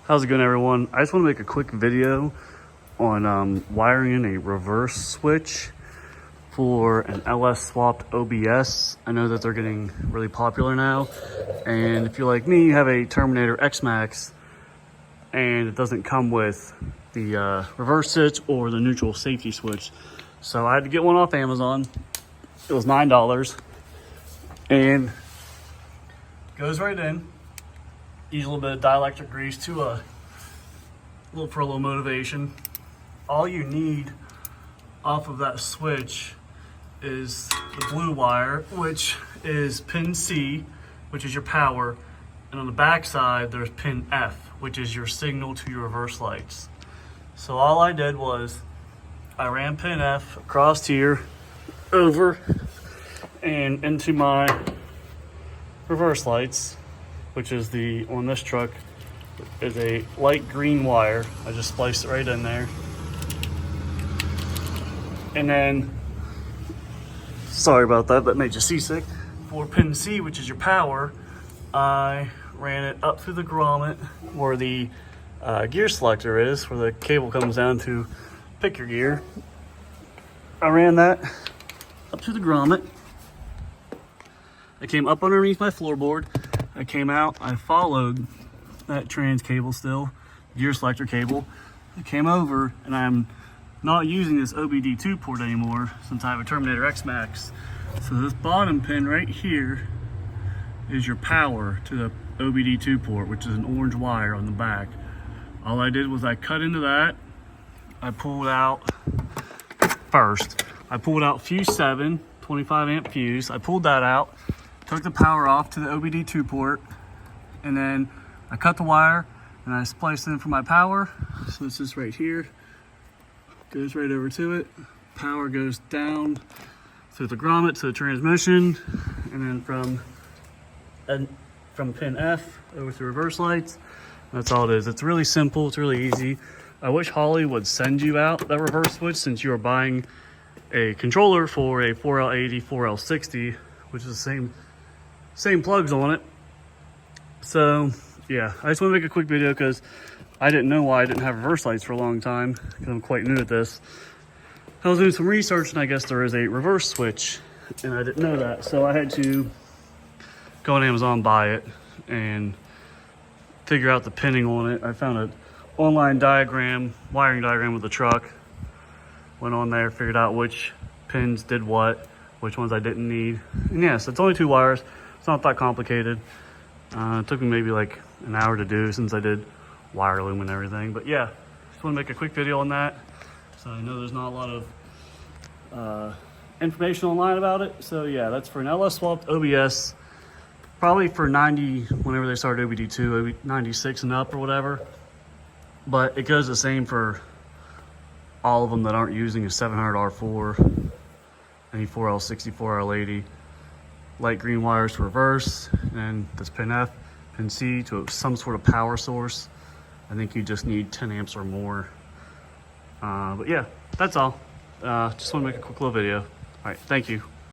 How's it going, everyone? I just want to make a quick video on wiring in a reverse switch for an LS swapped OBS. I know that they're getting really popular now, and if you're like me, you have a Terminator X Max and it doesn't come with the reverse switch or the neutral safety switch. So I had to get one off Amazon. It was $9 and goes right in. Use a little bit of dielectric grease to for a little motivation. All you need off of that switch is the blue wire, which is pin C, which is your power, and on the back side there's pin F, which is your signal to your reverse lights. So all I did was I ran pin F across here, over, and into my reverse lights, which is on this truck is a light green wire. I just spliced it right in there. And then, sorry about that, that made you seasick. For pin C, which is your power, I ran it up through the grommet where the gear selector is, where the cable comes down to pick your gear. I ran that up through the grommet. I came up underneath my floorboard. I came out, I followed that trans cable still, gear selector cable. I came over, and I'm not using this OBD2 port anymore since I have a Terminator X Max. So this bottom pin right here is your power to the OBD2 port, which is an orange wire on the back. All I did was I cut into that. I pulled out fuse 7, 25 amp fuse. I pulled that out, took the power off to the OBD2 port, and then I cut the wire and I spliced it in for my power. So this is right here, goes right over to it. Power goes down through the grommet to the transmission, and then from pin F over to reverse lights. That's all it is. It's really simple, it's really easy. I wish Holly would send you out that reverse switch since you are buying a controller for a 4L80, 4L60, which is the same plugs on it. So yeah, I just want to make a quick video because I didn't know why I didn't have reverse lights for a long time, because I'm quite new at this. I was doing some research and I guess there is a reverse switch and I didn't know that. So I had to go on Amazon, buy it, and figure out the pinning on it. I found an online wiring diagram with the truck. Went on there, figured out which pins did what, which ones I didn't need. And yes, it's only 2 wires. It's not that complicated. It took me maybe like an hour to do since I did wire loom and everything. But yeah, just want to make a quick video on that. So I know there's not a lot of information online about it. So yeah, that's for an LS swapped OBS. Probably for 90, whenever they started OBD2, 96 and up or whatever. But it goes the same for all of them that aren't using a 700R4, any 4L60, 4L80. Light green wires to reverse, and this pin F, pin C to some sort of power source. I think you just need 10 amps or more. But yeah, that's all. Just want to make a quick little video. All right, thank you.